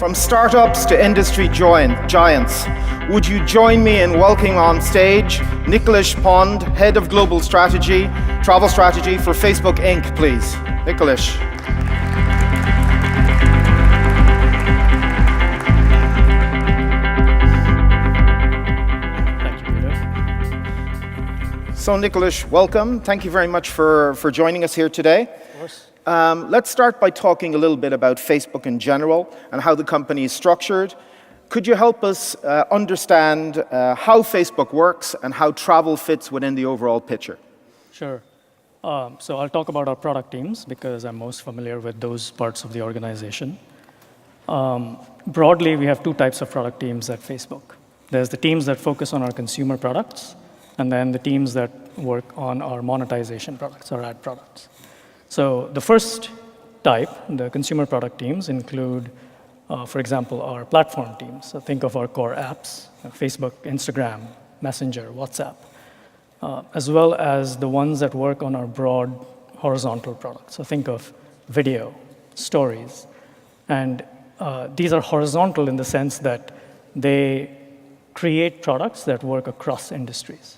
From startups to industry giants, would you join me in welcoming on stage Nikhilesh Ponde, Head of Global Strategy, Travel Strategy for Facebook Inc., please. Nikhilesh. Thank you, Peter. So Nikhilesh, welcome. Thank you very much for joining us here today. Of course. Let's start by talking a little bit about Facebook in general and how the company is structured. Could you help us understand how Facebook works and how travel fits within the overall picture? Sure. So I'll talk about our product teams because I'm most familiar with those parts of the organization. Broadly, we have two types of product teams at Facebook. There's the teams that focus on our consumer products, and then the teams that work on our monetization products, our ad products. So the first type, the consumer product teams, include, for example, our platform teams. So think of our core apps, Facebook, Instagram, Messenger, WhatsApp, as well as the ones that work on our broad horizontal products. So think of video, stories. And these are horizontal in the sense that they create products that work across industries.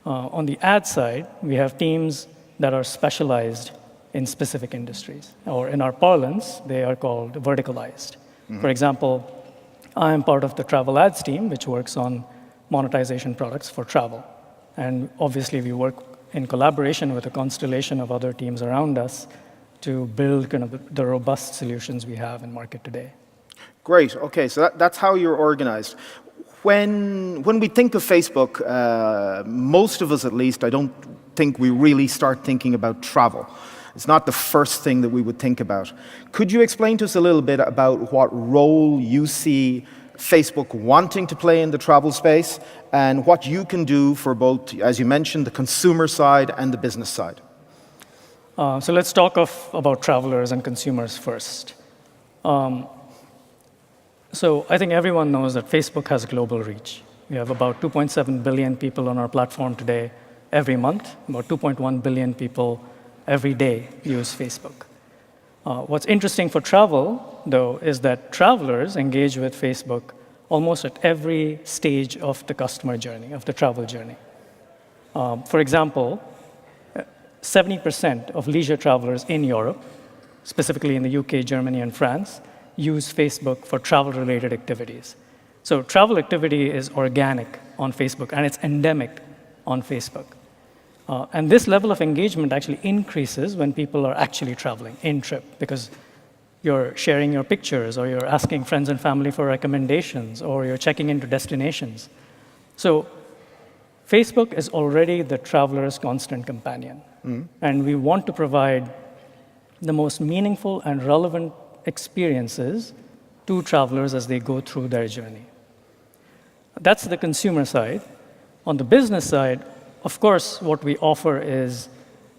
On the ad side, we have teams that are specialized in specific industries. Or in our parlance, they are called verticalized. Mm-hmm. For example, I am part of the travel ads team, which works on monetization products for travel. And obviously, we work in collaboration with a constellation of other teams around us to build kind of the robust solutions we have in market today. Great. OK, so that's how you're organized. When we think of Facebook, most of us at least, I don't think we really start thinking about travel. It's not the first thing that we would think about. Could you explain to us a little bit about what role you see Facebook wanting to play in the travel space and what you can do for both, as you mentioned, the consumer side and the business side? So let's talk about travelers and consumers first. So I think everyone knows that Facebook has global reach. We have about 2.7 billion people on our platform today every month. About 2.1 billion people every day use Facebook. What's interesting for travel, though, is that travelers engage with Facebook almost at every stage of the customer journey, of the travel journey. For example, 70% of leisure travelers in Europe, specifically in the UK, Germany, and France, use Facebook for travel-related activities. So travel activity is organic on Facebook, and it's endemic on Facebook. And this level of engagement actually increases when people are actually traveling in-trip, because you're sharing your pictures, or you're asking friends and family for recommendations, or you're checking into destinations. So Facebook is already the traveler's constant companion. Mm-hmm. And we want to provide the most meaningful and relevant experiences to travelers as they go through their journey. That's the consumer side. On the business side, of course, what we offer is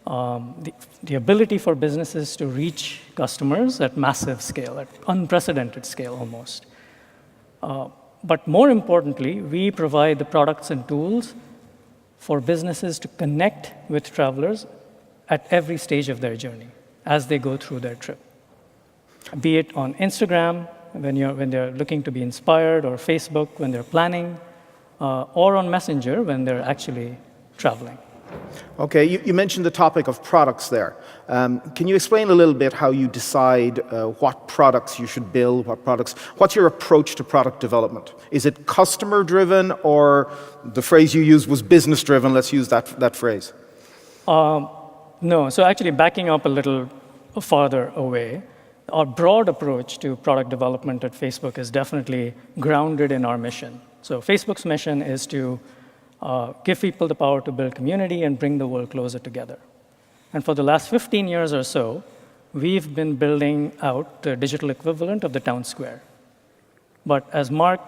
the ability for businesses to reach customers at massive scale, at unprecedented scale almost. But more importantly, we provide the products and tools for businesses to connect with travelers at every stage of their journey as they go through their trip. Be it on Instagram, when they're looking to be inspired, or Facebook, when they're planning, or on Messenger, when they're actually traveling. OK, you mentioned the topic of products there. Can you explain a little bit how you decide what products you should build, what's your approach to product development? Is it customer-driven, or the phrase you used was business-driven? Let's use that phrase. No, so actually backing up a little farther away, our broad approach to product development at Facebook is definitely grounded in our mission. So Facebook's mission is to give people the power to build community and bring the world closer together. And for the last 15 years or so, we've been building out the digital equivalent of the town square. But as Mark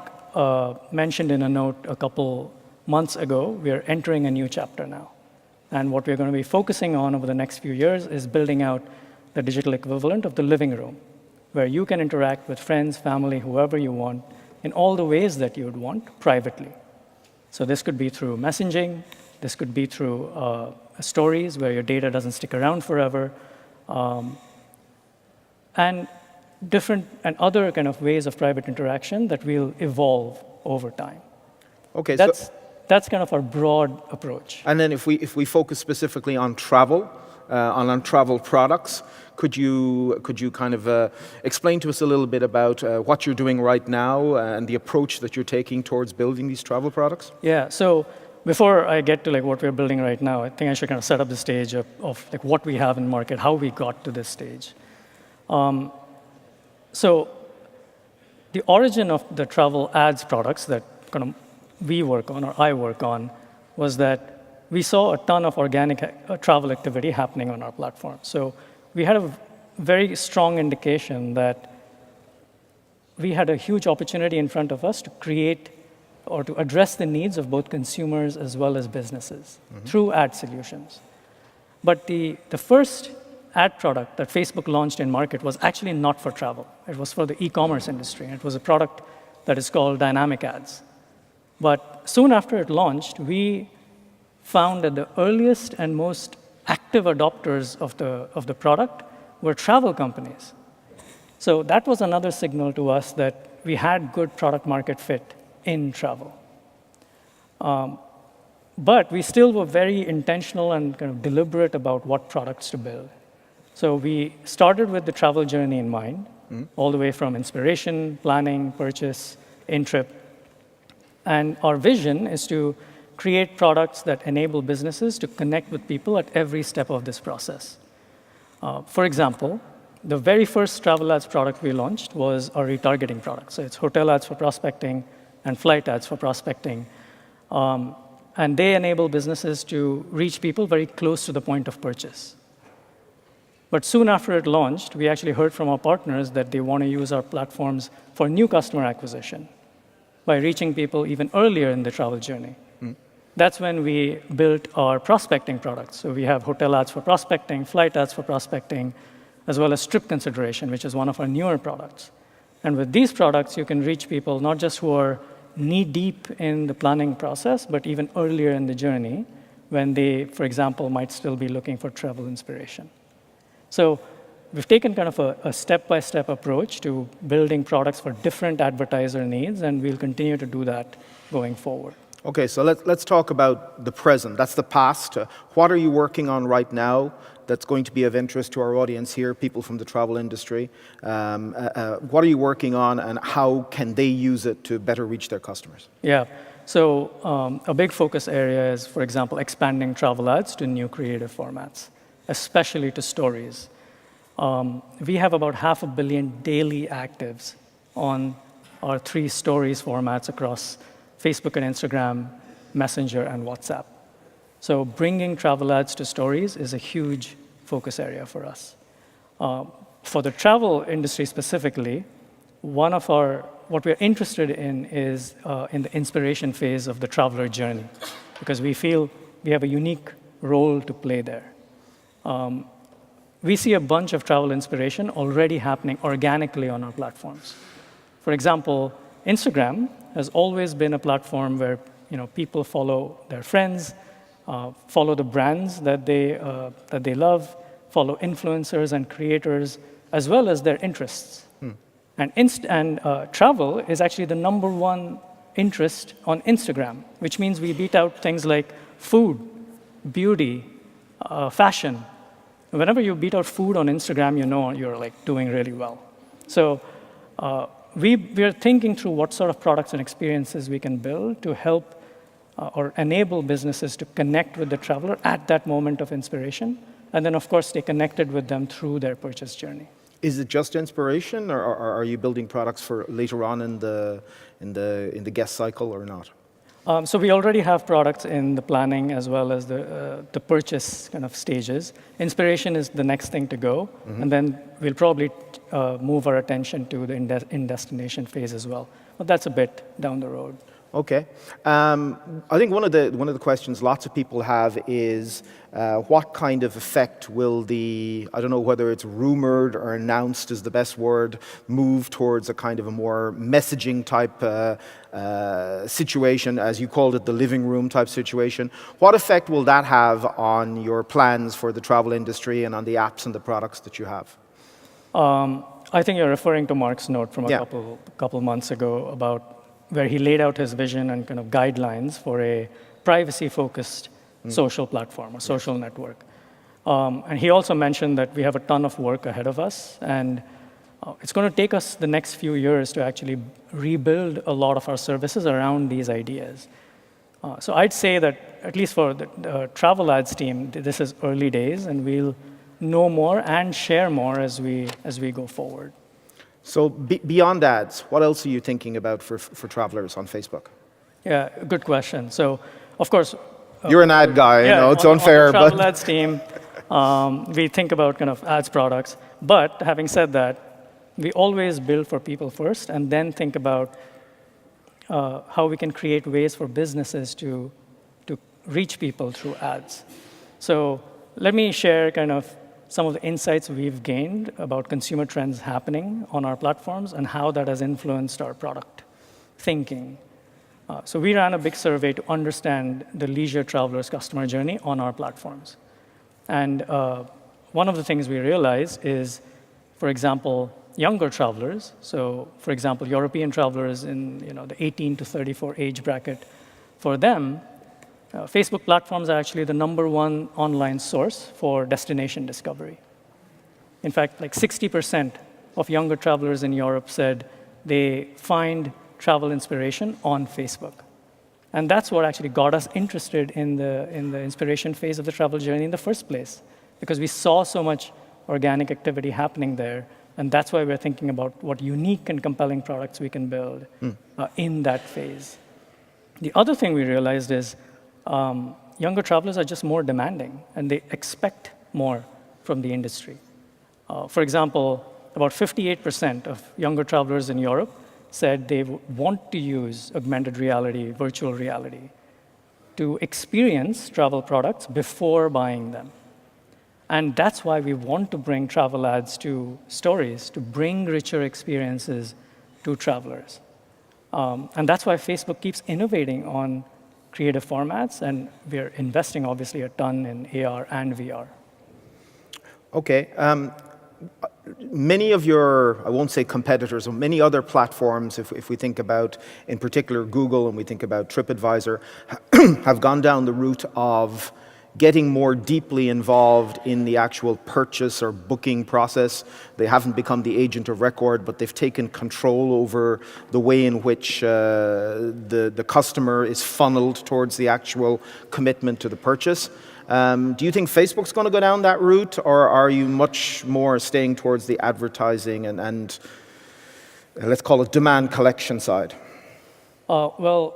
mentioned in a note a couple months ago, we are entering a new chapter now. And what we're going to be focusing on over the next few years is building out the digital equivalent of the living room, where you can interact with friends, family, whoever you want, in all the ways that you would want privately. So this could be through messaging. This could be through stories, where your data doesn't stick around forever. And different and other kind of ways of private interaction that will evolve over time. Okay, That's kind of our broad approach. and then if we focus specifically on travel, on travel products, could you kind of explain to us a little bit about what you're doing right now and the approach that you're taking towards building these travel products? Yeah. So before I get to like what we're building right now, I think I should kind of set up the stage of like what we have in market, how we got to this stage. So the origin of the travel ads products that kind of we work on, or I work on, was that we saw a ton of organic travel activity happening on our platform. So we had a very strong indication that we had a huge opportunity in front of us to create or to address the needs of both consumers as well as businesses through ad solutions. But the first ad product that Facebook launched in market was actually not for travel. It was for the e-commerce industry. It was a product that is called dynamic ads. But soon after it launched, we found that the earliest and most active adopters of the product were travel companies. So that was another signal to us that we had good product market fit in travel. But we still were very intentional and kind of deliberate about what products to build. So we started with the travel journey in mind, all the way from inspiration, planning, purchase, in-trip. And our vision is to create products that enable businesses to connect with people at every step of this process. For example, the very first travel ads product we launched was our retargeting product. So it's hotel ads for prospecting and flight ads for prospecting. And they enable businesses to reach people very close to the point of purchase. But soon after it launched, we actually heard from our partners that they want to use our platforms for new customer acquisition by reaching people even earlier in the travel journey. That's when we built our prospecting products. So we have hotel ads for prospecting, flight ads for prospecting, as well as trip consideration, which is one of our newer products. And with these products, you can reach people not just who are knee-deep in the planning process, but even earlier in the journey when they, for example, might still be looking for travel inspiration. So we've taken kind of a step-by-step approach to building products for different advertiser needs, and we'll continue to do that going forward. Okay, so let's talk about the present. That's the past. What are you working on right now that's going to be of interest to our audience here, people from the travel industry? What are you working on, and how can they use it to better reach their customers? Yeah. So a big focus area is, for example, expanding travel ads to new creative formats, especially to stories. We have about 500 million daily actives on our 3 stories formats across Facebook and Instagram, Messenger, and WhatsApp. So bringing travel ads to stories is a huge focus area for us. For the travel industry specifically, what we're interested in is in the inspiration phase of the traveler journey, because we feel we have a unique role to play there. We see a bunch of travel inspiration already happening organically on our platforms. For example, Instagram has always been a platform where people follow their friends, follow the brands that they love, follow influencers and creators, as well as their interests. And travel is actually the #1 interest on Instagram, which means we beat out things like food, beauty, fashion. Whenever you beat out food on Instagram, you know you're like doing really well. So we are thinking through what sort of products and experiences we can build to help or enable businesses to connect with the traveler at that moment of inspiration, and then, of course, stay connected with them through their purchase journey. Is it just inspiration, or are you building products for later on in the guest cycle, or not? So we already have products in the planning as well as the purchase kind of stages. Inspiration is the next thing to go, and then we'll probably move our attention to the in-destination phase as well. But that's a bit down the road. Okay. I think one of the questions lots of people have is what kind of effect will I don't know whether it's rumored or announced is the best word, move towards a kind of a more messaging type situation, as you called it, the living room type situation. What effect will that have on your plans for the travel industry and on the apps and the products that you have? I think you're referring to Mark's note from a Yeah. couple months ago about where he laid out his vision and kind of guidelines for a privacy-focused social platform, a social network. And he also mentioned that we have a ton of work ahead of us, and it's going to take us the next few years to actually rebuild a lot of our services around these ideas. So I'd say that, at least for the travel ads team, this is early days, and we'll know more and share more as we go forward. So beyond ads, what else are you thinking about for travelers on Facebook? Yeah, good question. So, of course, You're an ad guy, yeah, you know, it's on unfair, the travel but ads team, we think about kind of ads products. But having said that, we always build for people first, and then think about how we can create ways for businesses to reach people through ads. So let me share kind of some of the insights we've gained about consumer trends happening on our platforms and how that has influenced our product thinking. So we ran a big survey to understand the leisure traveler's customer journey on our platforms. And one of the things we realized is, for example, younger travelers. So, for example, European travelers in the 18 to 34 age bracket, for them, Facebook platforms are actually the #1 online source for destination discovery. In fact, like 60% of younger travelers in Europe said they find travel inspiration on Facebook. And that's what actually got us interested in the inspiration phase of the travel journey in the first place, because we saw so much organic activity happening there. And that's why we're thinking about what unique and compelling products we can build in that phase. The other thing we realized is younger travelers are just more demanding, and they expect more from the industry. For example, about 58% of younger travelers in Europe said they want to use augmented reality, virtual reality, to experience travel products before buying them. And that's why we want to bring travel ads to stories, to bring richer experiences to travelers. And that's why Facebook keeps innovating on creative formats, and we're investing, obviously, a ton in AR and VR. okay. Many of your, I won't say competitors, but many other platforms, if we think about, in particular, Google, and we think about TripAdvisor, have gone down the route of getting more deeply involved in the actual purchase or booking process. They haven't become the agent of record, but they've taken control over the way in which the customer is funneled towards the actual commitment to the purchase. Do you think Facebook's going to go down that route, or are you much more staying towards the advertising and let's call it demand collection side? Well,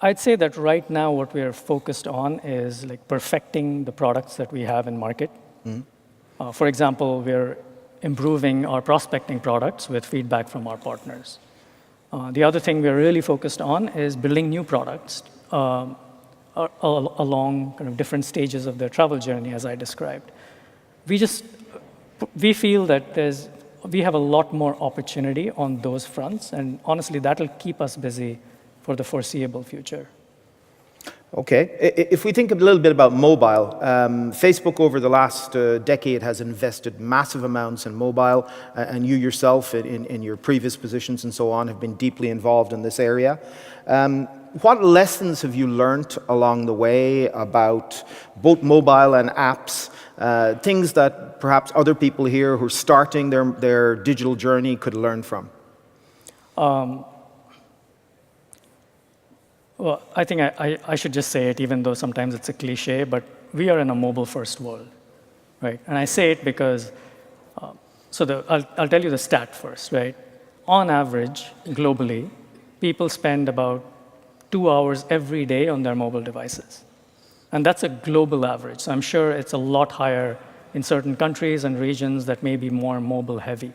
I'd say that right now what we are focused on is like perfecting the products that we have in market. For example, we're improving our prospecting products with feedback from our partners. The other thing we're really focused on is building new products along kind of different stages of the travel journey, as I described. We feel that we have a lot more opportunity on those fronts, and honestly, that'll keep us busy for the foreseeable future. Okay. If we think a little bit about mobile, Facebook over the last decade has invested massive amounts in mobile, and you yourself in your previous positions and so on have been deeply involved in this area. What lessons have you learned along the way about both mobile and apps, things that perhaps other people here who are starting their digital journey could learn from? Well, I think I should just say it, even though sometimes it's a cliche, but we are in a mobile-first world, right? And I say it because, I'll tell you the stat first, right? On average, globally, people spend about 2 hours every day on their mobile devices. And that's a global average. So I'm sure it's a lot higher in certain countries and regions that may be more mobile-heavy.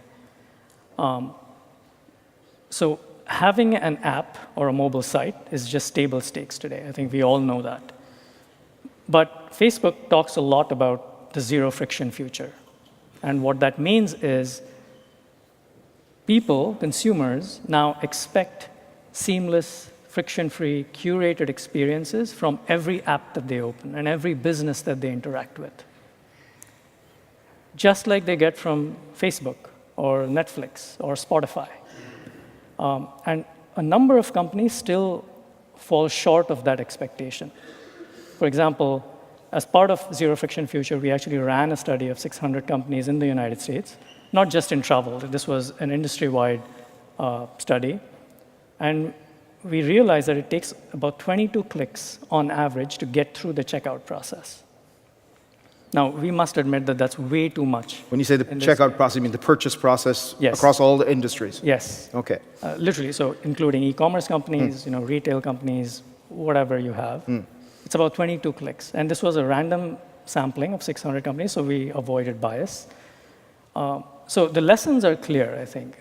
So having an app or a mobile site is just table stakes today. I think we all know that. But Facebook talks a lot about the zero-friction future. And what that means is people, consumers, now expect seamless, friction-free, curated experiences from every app that they open and every business that they interact with. just like they get from Facebook or Netflix or Spotify. And a number of companies still fall short of that expectation. For example, as part of Zero Friction Future, we actually ran a study of 600 companies in the United States, not just in travel. This was an industry-wide study. And we realized that it takes about 22 clicks on average to get through the checkout process. Now, we must admit that that's way too much. When you say the checkout process, you mean the purchase process Yes. across all the industries? Yes. Okay. Literally, so including e-commerce companies, retail companies, whatever you have. It's about 22 clicks. And this was a random sampling of 600 companies, so we avoided bias. So the lessons are clear, I think.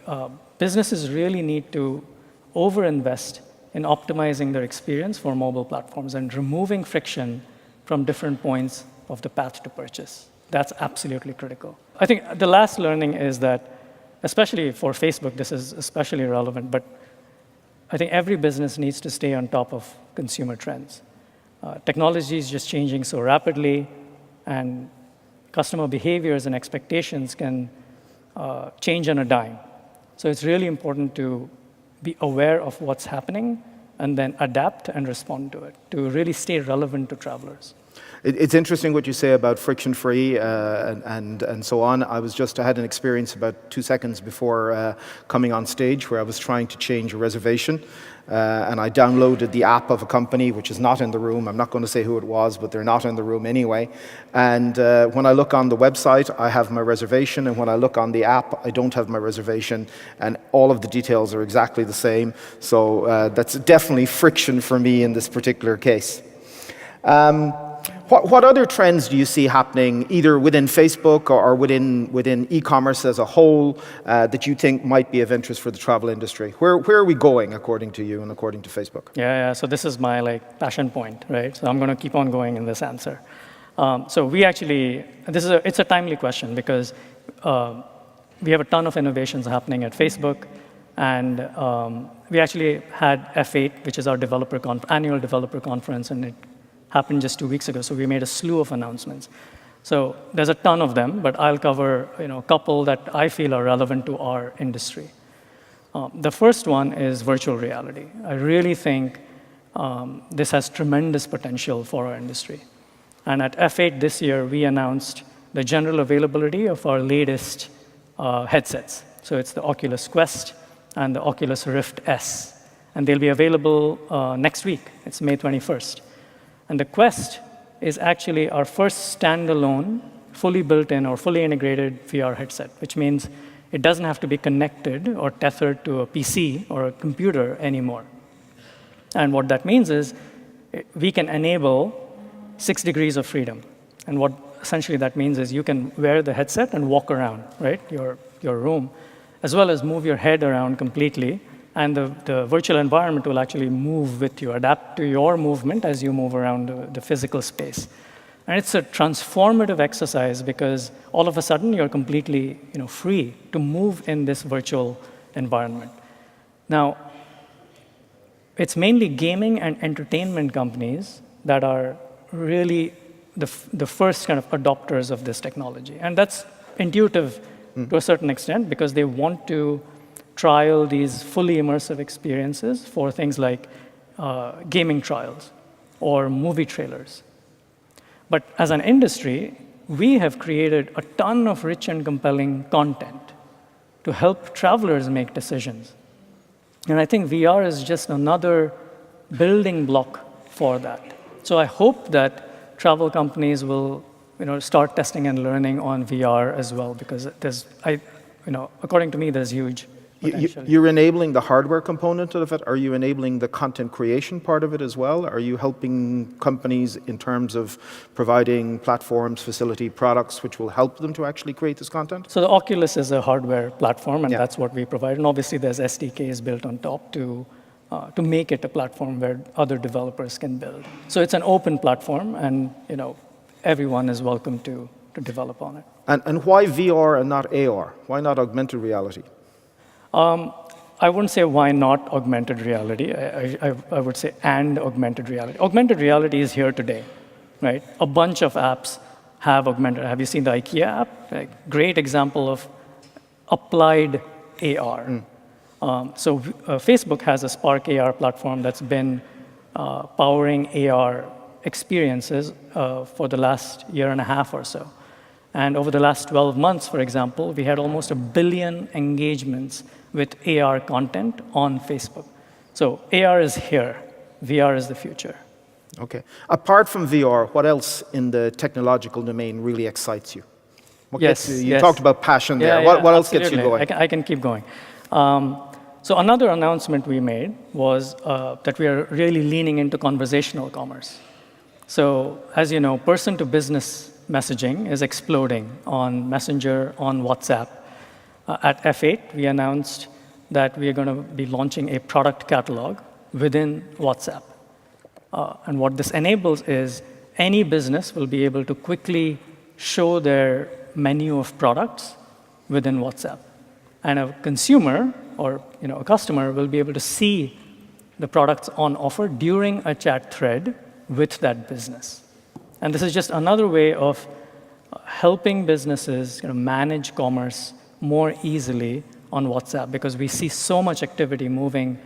Businesses really need to overinvest in optimizing their experience for mobile platforms and removing friction from different points of the path to purchase. That's absolutely critical. I think the last learning is that, especially for Facebook, this is especially relevant, but I think every business needs to stay on top of consumer trends. Technology is just changing so rapidly, and customer behaviors and expectations can change on a dime. So it's really important to be aware of what's happening and then adapt and respond to it to really stay relevant to travelers. It's interesting what you say about friction-free and so on. I had an experience about 2 seconds before coming on stage where I was trying to change a reservation. And I downloaded the app of a company which is not in the room. I'm not going to say who it was, but they're not in the room anyway. And when I look on the website, I have my reservation. And when I look on the app, I don't have my reservation. And all of the details are exactly the same. So that's definitely friction for me in this particular case. What other trends do you see happening either within Facebook or within e-commerce as a whole that you think might be of interest for the travel industry? Where are we going according to you and according to Facebook? Yeah. So this is my passion point, right? So I'm going to keep on going in this answer. So we actually, it's a timely question because we have a ton of innovations happening at Facebook, and we actually had F8, which is our annual developer conference, and it happened just 2 weeks ago, so we made a slew of announcements. So there's a ton of them, but I'll cover a couple that I feel are relevant to our industry. The first one is virtual reality. I really think this has tremendous potential for our industry. And at F8 this year, we announced the general availability of our latest headsets. So it's the Oculus Quest and the Oculus Rift S. And they'll be available next week. It's May 21st. And the Quest is actually our first standalone, fully built-in or fully integrated VR headset, which means it doesn't have to be connected or tethered to a PC or a computer anymore. And what that means is we can enable 6 degrees of freedom. And what essentially that means is you can wear the headset and walk around, right, your room, as well as move your head around completely. And the virtual environment will actually move with you, adapt to your movement as you move around the physical space. And it's a transformative exercise because all of a sudden you're completely free to move in this virtual environment. Now, it's mainly gaming and entertainment companies that are really the first kind of adopters of this technology. And that's intuitive to a certain extent because they want to trial these fully immersive experiences for things like gaming trials or movie trailers. But as an industry, we have created a ton of rich and compelling content to help travelers make decisions. And I think VR is just another building block for that. So I hope that travel companies will start testing and learning on VR as well, because according to me, there's huge potential. You're enabling the hardware component of it. Are you enabling the content creation part of it as well? Are you helping companies in terms of providing platforms, facility, products, which will help them to actually create this content? So the Oculus is a hardware platform, and that's what we provide. And obviously, there's SDKs built on top to make it a platform where other developers can build. So it's an open platform, and everyone is welcome to develop on it. And why VR and not AR? Why not augmented reality? I wouldn't say why not augmented reality. I would say and augmented reality. Augmented reality is here today, right? A bunch of apps have augmented. Have you seen the IKEA app? Like, great example of applied AR. Facebook has a Spark AR platform that's been powering AR experiences for the last year and a half or so. And over the last 12 months, for example, we had almost 1 billion engagements with AR content on Facebook. So AR is here. VR is the future. Okay. Apart from VR, what else in the technological domain really excites you? What gets you? You talked about passion there. What else gets you going? I can keep going. So another announcement we made was that we are really leaning into conversational commerce. So as you know, person-to-business messaging is exploding on Messenger, on WhatsApp. At F8, we announced that we are going to be launching a product catalog within WhatsApp. And what this enables is any business will be able to quickly show their menu of products within WhatsApp. And a consumer or a customer will be able to see the products on offer during a chat thread with that business. And this is just another way of helping businesses manage commerce more easily on WhatsApp, because we see so much activity moving,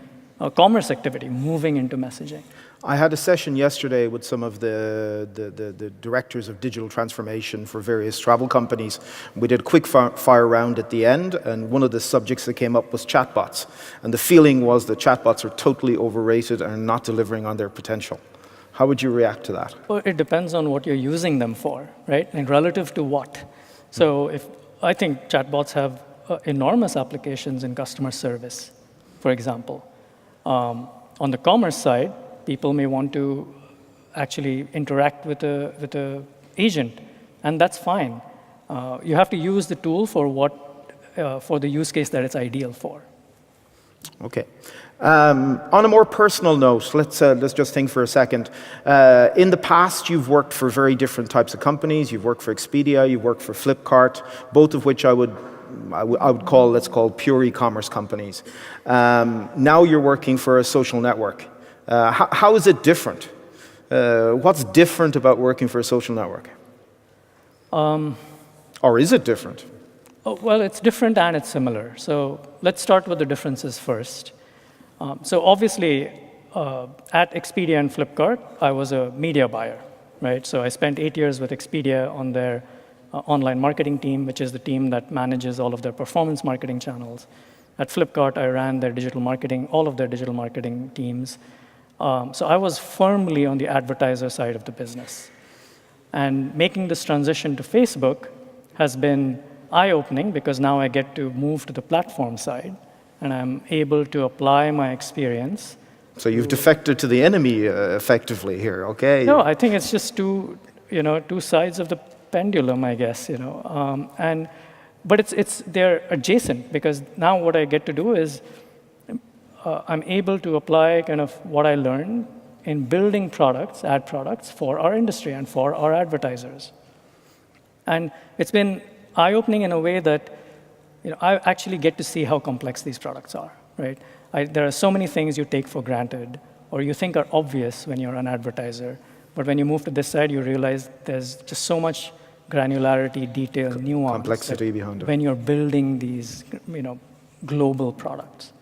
commerce activity moving into messaging. I had a session yesterday with some of the directors of digital transformation for various travel companies. We did a quick fire round at the end, and one of the subjects that came up was chatbots. And the feeling was that chatbots are totally overrated and are not delivering on their potential. How would you react to that? Well, it depends on what you're using them for, right? And relative to what. So I think chatbots have enormous applications in customer service, for example. On the commerce side, people may want to actually interact with a agent, and that's fine. You have to use the tool for the use case that it's ideal for. Okay. On a more personal note, let's just think for a second. In the past, you've worked for very different types of companies. You've worked for Expedia, you've worked for Flipkart, both of which I would call, let's call, pure e-commerce companies. Now you're working for a social network. How is it different? What's different about working for a social network? Or is it different? Oh, well, it's different and it's similar. So let's start with the differences first. So obviously, at Expedia and Flipkart, I was a media buyer, right? So I spent 8 years with Expedia on their online marketing team, which is the team that manages all of their performance marketing channels. At Flipkart, I ran their digital marketing, all of their digital marketing teams. So I was firmly on the advertiser side of the business. And making this transition to Facebook has been eye-opening, because now I get to move to the platform side, and I'm able to apply my experience. So you've defected to the enemy effectively here, okay? No, I think it's just two sides of the pendulum, I guess, but they're adjacent, because now what I get to do is I'm able to apply kind of what I learned in building products, ad products for our industry and for our advertisers. And it's been eye-opening in a way that I actually get to see how complex these products are, right? There are so many things you take for granted or you think are obvious when you're an advertiser, but when you move to this side, you realize there's just so much granularity, detail, nuance. Complexity behind it. When you're building these global products.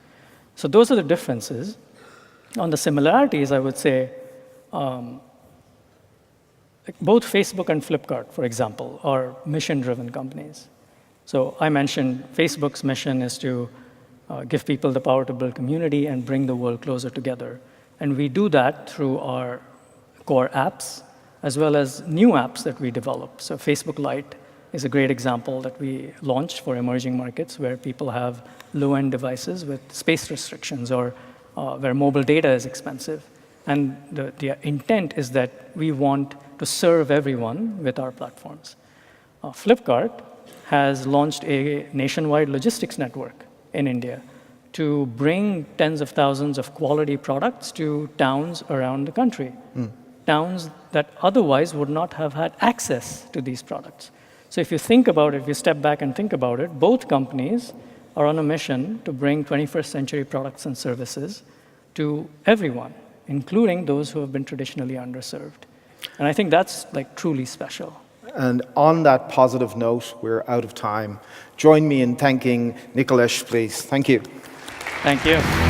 So those are the differences. On the similarities, I would say, both Facebook and Flipkart, for example, are mission-driven companies. So I mentioned Facebook's mission is to give people the power to build community and bring the world closer together. And we do that through our core apps, as well as new apps that we develop. So Facebook Lite is a great example that we launched for emerging markets, where people have low-end devices with space restrictions, or where mobile data is expensive. And the intent is that we want to serve everyone with our platforms. Flipkart has launched a nationwide logistics network in India to bring tens of thousands of quality products to towns around the country, towns that otherwise would not have had access to these products. So if you think about it, if you step back and think about it, both companies are on a mission to bring 21st century products and services to everyone, including those who have been traditionally underserved. And I think that's truly special. And on that positive note, we're out of time. Join me in thanking Nikhilesh, please. Thank you. Thank you.